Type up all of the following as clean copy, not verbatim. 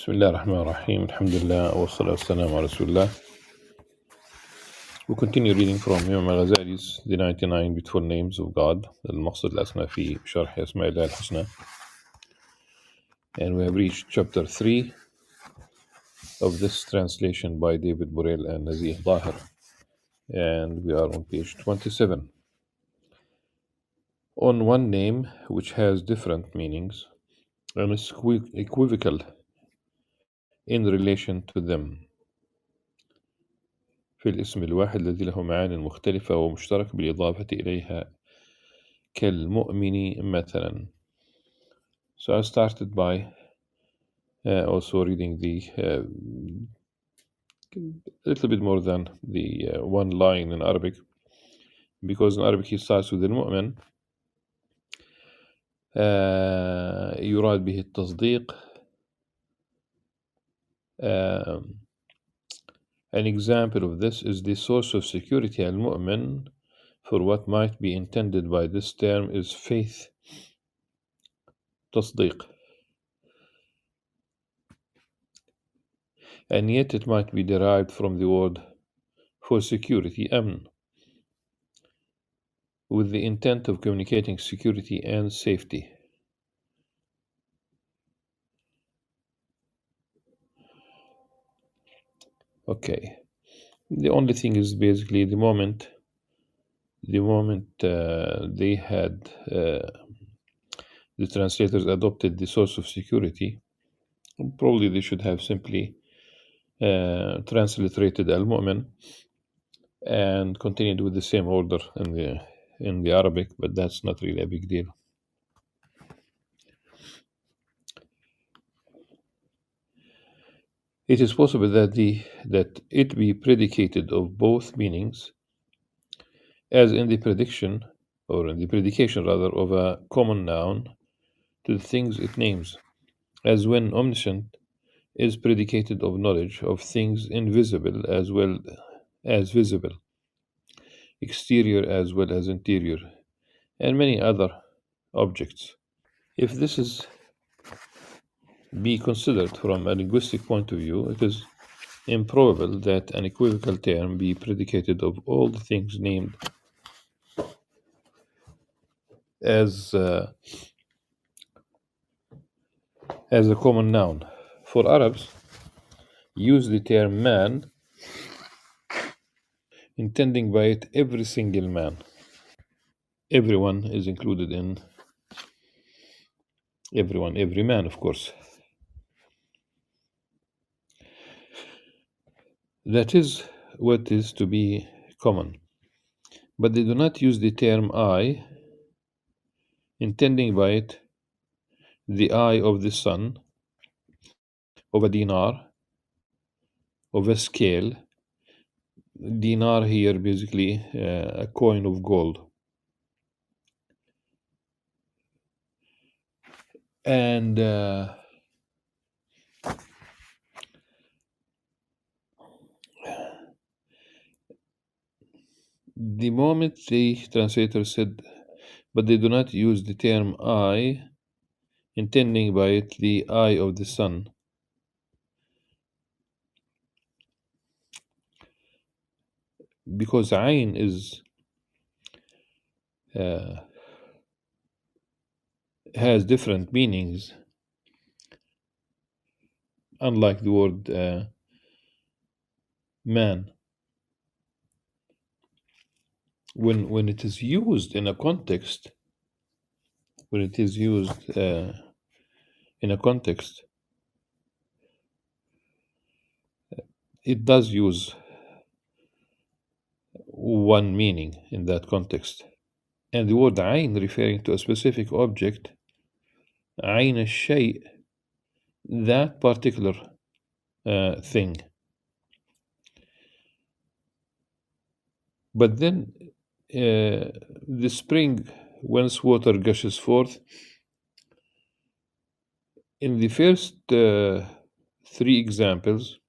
Bismillah ar-Rahman ar-Rahim. Alhamdulillah wa salatu wassalamu ala Rasulullah. We continue reading from Imam Al-Ghazali's The 99 Beautiful Names of God, Al-Maqsad al-Asma fi Sharh Asma Allah al-Husna. And we have reached chapter 3 of this translation by David Burrell and Nazih Dahir. And we are on page 27. On one name which has different meanings and is equivocal in relation to them. في الاسم الواحد الذي له معان مختلفة ومشترك بالإضافة إليها كالمؤمن مثلا. So I started by also reading the a little bit more than the one line in Arabic, because in Arabic he starts with المؤمن يراد به التصديق. An example of this is the source of security al-mu'min, for what might be intended by this term is faith, تصديق, and yet it might be derived from the word for security, amn, with the intent of communicating security and safety. Okay, the only thing is basically the moment they had the translators adopted the source of security, probably they should have simply transliterated al-mu'min and continued with the same order in the Arabic, but that's not really a big deal. It is possible that it be predicated of both meanings, as in the predication rather of a common noun to the things it names, as when omniscient is predicated of knowledge of things invisible as well as visible, exterior as well as interior, and many other objects. If this is be considered from a linguistic point of view, it is improbable that an equivocal term be predicated of all the things named as a common noun. For Arabs, use the term man, intending by it every single man. Everyone is included in everyone, every man, of course. That is what is to be common. But they do not use the term eye, intending by it the eye of the sun, of a dinar, of a scale. Dinar here basically a coin of gold. And the moment the translator said, but they do not use the term eye, intending by it the eye of the sun, because ayn is has different meanings, unlike the word man. When it is used in a context, it does use one meaning in that context. And the word ayn referring to a specific object, ayn al-shay', that particular thing. But then the spring whence water gushes forth, in the first three examples,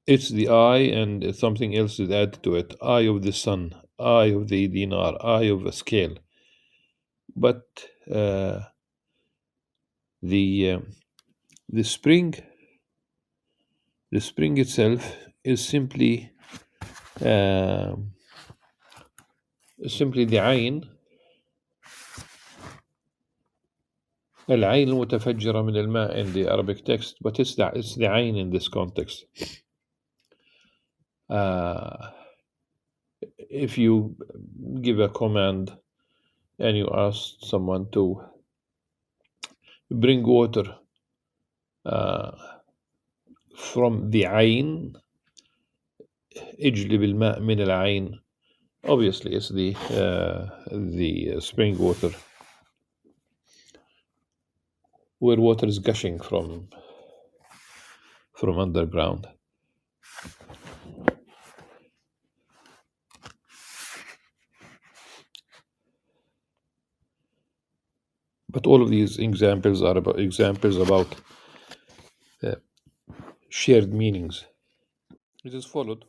it's the eye and something else is added to it. Eye of the sun, eye of the dinar, eye of a scale. But the The spring, the spring itself is uh, simply the العين المتفجرة من الماء in the Arabic text, but it's the عين in this context. Uh, if you give a command and you ask someone to bring water uh, from the عين, اجلب الماء من العين, obviously it's the spring water where water is gushing from underground. But all of these examples are about uh, shared meanings. It is followed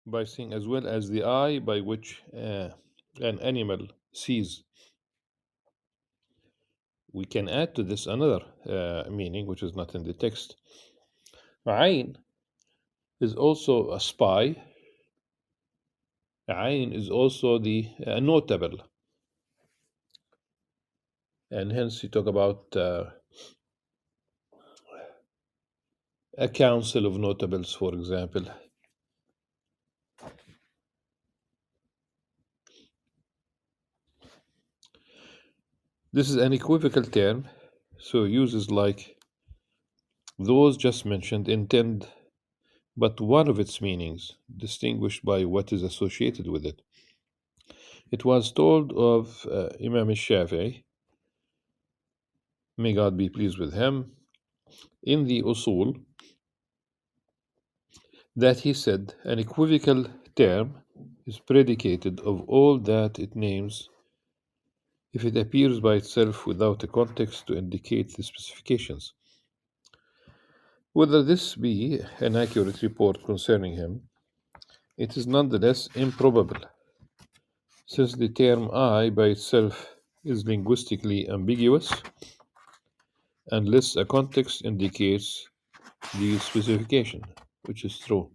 by saying, as well as the eye by which an animal sees. We can add to this another meaning, which is not in the text. Ayn is also a spy. Ayn is also the notable. And hence you talk about a council of notables, for example. This is an equivocal term, so uses like those just mentioned intend but one of its meanings, distinguished by what is associated with it. It was told of Imam al-Shafi'i, may God be pleased with him, in the Usul, that he said an equivocal term is predicated of all that it names if it appears by itself without a context to indicate the specifications. Whether this be an accurate report concerning him, it is nonetheless improbable, since the term I by itself is linguistically ambiguous unless a context indicates the specification, which is true.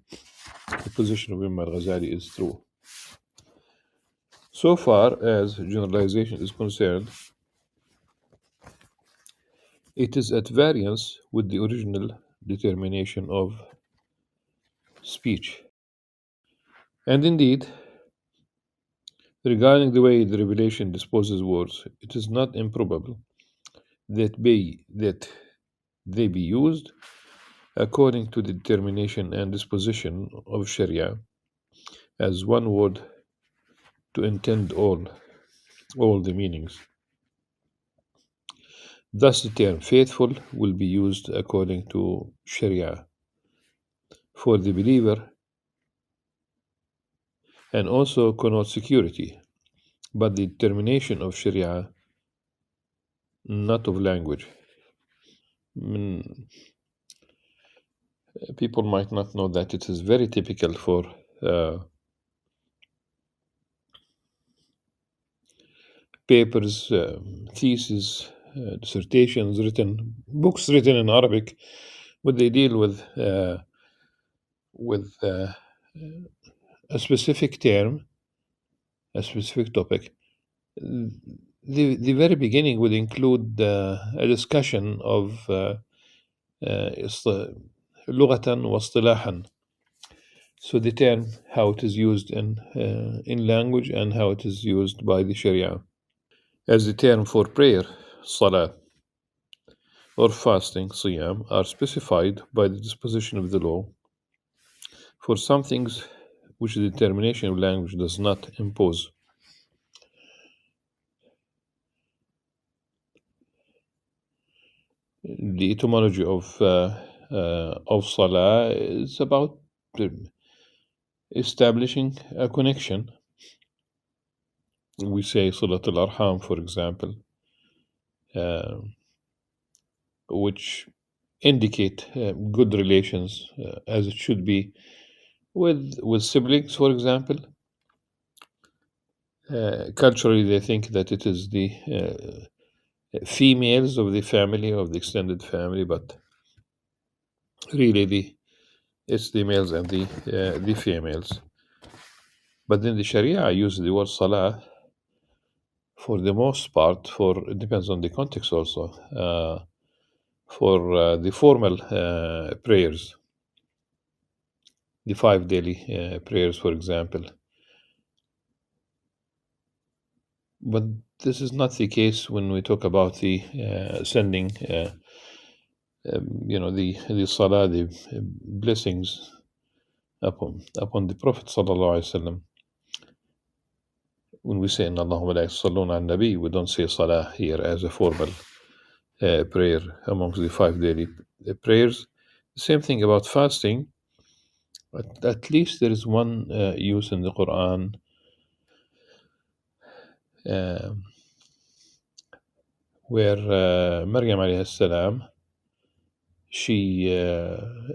The position of Imam Al-Ghazali is true. So far as generalization is concerned, it is at variance with the original determination of speech. And indeed, regarding the way the revelation disposes words, it is not improbable that they be used according to the determination and disposition of Sharia as one word to intend all the meanings. Thus, the term faithful will be used according to Sharia for the believer and also connotes security, but the determination of Sharia, not of language. People might not know that it is very typical for papers, theses, dissertations books written in Arabic, when they deal with a specific term, a specific topic. The very beginning would include a discussion of لغة واصطلاحا. So the term, how it is used in language and how it is used by the Sharia. As the term for prayer, salah, or fasting, siyam, are specified by the disposition of the law for some things which the determination of language does not impose. The etymology of salah is about establishing a connection. We say Salat al-Arham, for example, which indicate good relations as it should be with siblings, for example. Culturally, they think that it is the females of the family, of the extended family, but really it's the males and the females. But then the Sharia uses the word salah for the most part. For it depends on the context also. For the formal prayers, the 5 daily prayers, for example. But this is not the case when we talk about the sending, the salah, the blessings upon the Prophet sallallahu alaihi wasallam. When we say "Inna Allahumma la yusalluna al Nabi," we don't say salah here as a formal prayer amongst the 5 daily prayers. The same thing about fasting. At least there is one use in the Quran where Maryam alayhi salam, she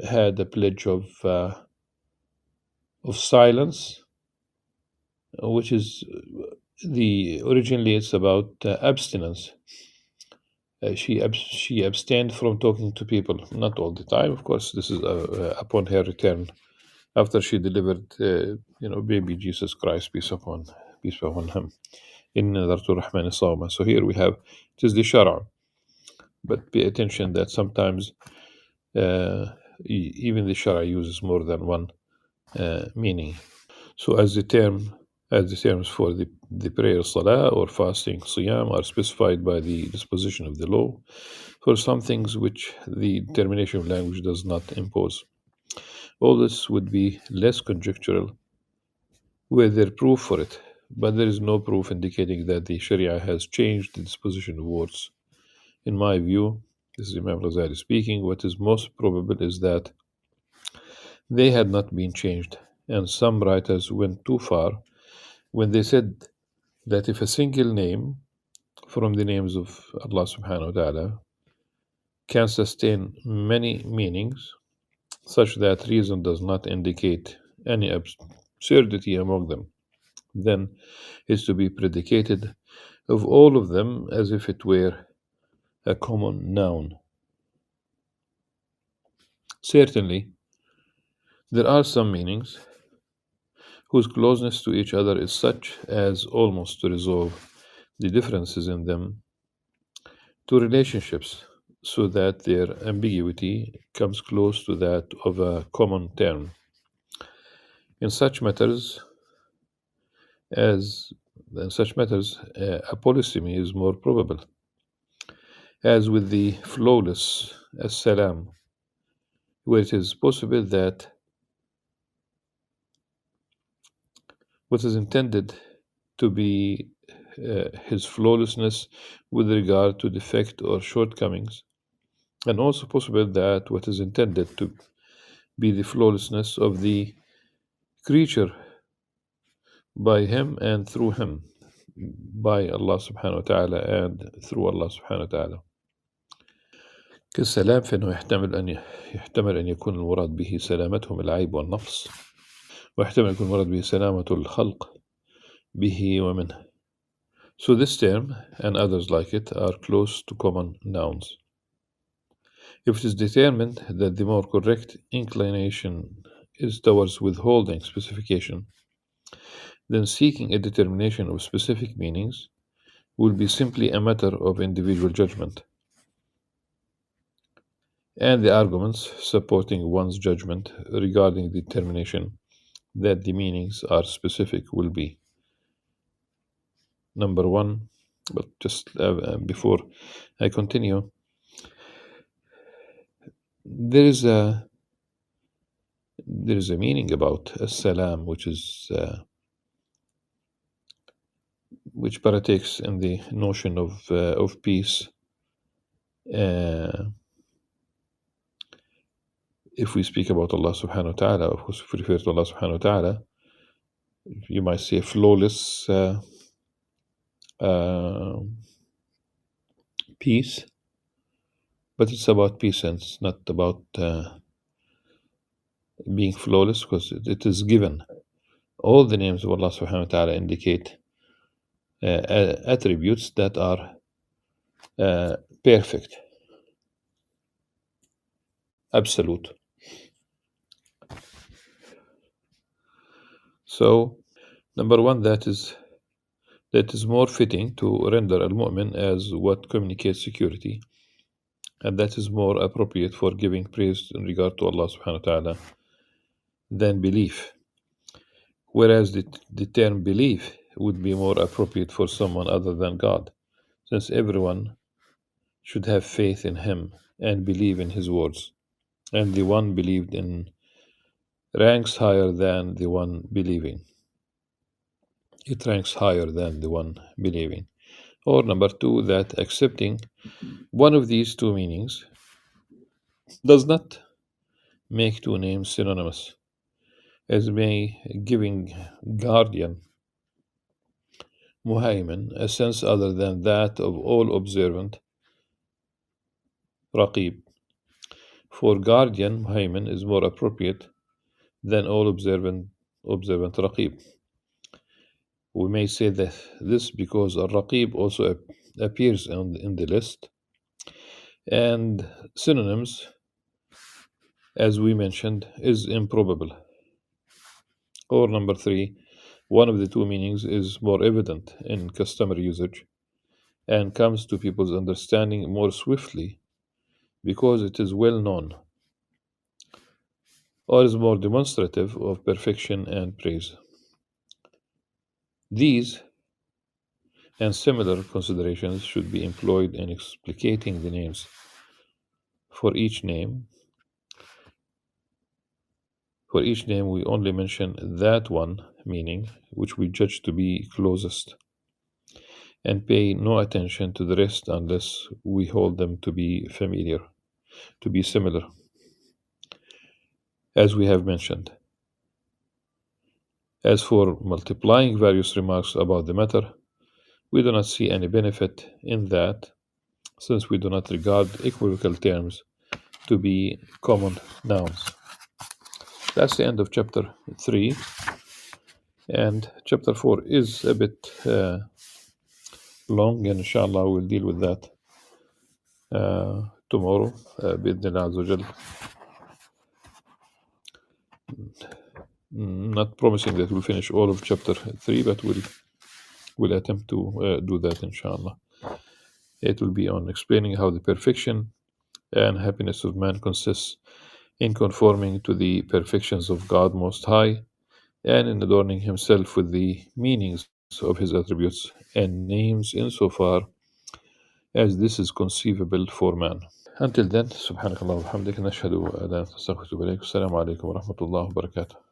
had a pledge of silence, which is originally it's about abstinence. She abstained from talking to people, not all the time, of course. This is upon her return after she delivered, baby Jesus Christ, peace upon him. In Nadartu Rahman Sawma. So here we have it is the Shara, but pay attention that sometimes even the Shara uses more than one meaning. So as the terms for the prayer salah or fasting siyam are specified by the disposition of the law for some things which the determination of language does not impose. All this would be less conjectural were there proof for it, but there is no proof indicating that the Sharia has changed the disposition of words. In my view, this is Imam Al-Ghazali speaking, what is most probable is that they had not been changed, and some writers went too far when they said that if a single name from the names of Allah subhanahu wa ta'ala can sustain many meanings, such that reason does not indicate any absurdity among them, then is to be predicated of all of them as if it were a common noun. Certainly, there are some meanings whose closeness to each other is such as almost to resolve the differences in them to relationships, so that their ambiguity comes close to that of a common term. In such matters, a polysemy is more probable, as with the flawless as-salam, where it is possible that what is intended to be his flawlessness with regard to defect or shortcomings, and also possible that what is intended to be the flawlessness of the creature by him and through him, by Allah subhanahu wa ta'ala and through Allah subhanahu wa ta'ala. كالسلام فإنه يحتمل أن يكون المراد به سلامتهم العيب والنقص، ويحتمل أن يكون المراد به سلامة الخلق به ومنه. So this term and others like it are close to common nouns. If it is determined that the more correct inclination is towards withholding specification, then seeking a determination of specific meanings will be simply a matter of individual judgment, and the arguments supporting one's judgment regarding the determination that the meanings are specific will be: number one, but just before I continue, there is a meaning about as-salam which partakes in the notion of peace. If we speak about Allah subhanahu wa ta'ala, of course, if we refer to Allah subhanahu wa ta'ala, you might say flawless peace, but it's about peace and it's not about being flawless, because it is given. All the names of Allah subhanahu wa ta'ala indicate attributes that are uh, perfect, absolute. So, number one, that is more fitting to render al-mu'min as what communicates security, and that is more appropriate for giving praise in regard to Allah subhanahu wa ta'ala than belief. Whereas the term belief would be more appropriate for someone other than God, since everyone should have faith in Him and believe in His words. And the one believed in ranks higher than the one believing. It ranks higher than the one believing. Or number two, that accepting one of these two meanings does not make two names synonymous, as may giving guardian, muhaymin, a sense other than that of all observant, raqib. For guardian, muhaymin is more appropriate than all observant raqib. We may say that this because al-raqib also appears in the list, and synonyms, as we mentioned, is improbable. Or number three, one of the two meanings is more evident in customary usage and comes to people's understanding more swiftly because it is well known, or is more demonstrative of perfection and praise. These and similar considerations should be employed in explicating the names. For each name, we only mention that one meaning which we judge to be closest, and pay no attention to the rest unless we hold them to be familiar, to be similar, as we have mentioned. As for multiplying various remarks about the matter, we do not see any benefit in that, since we do not regard equivocal terms to be common nouns. That's the end of chapter 3, and chapter 4 is a bit long, and inshallah we'll deal with that tomorrow, بإذن الله عز وجل. Not promising that we'll finish all of chapter 3, but we'll attempt to do that, inshallah. It will be on explaining how the perfection and happiness of man consists in conforming to the perfections of God Most High and in adorning himself with the meanings of his attributes and names insofar as this is conceivable for man. Until then, subhanakallah wa bihamdika, nashhadu an la ilaha illa anta, astaghfiruka wa atubu ilaik. Assalamu alaikum wa rahmatullahi wa barakatuh.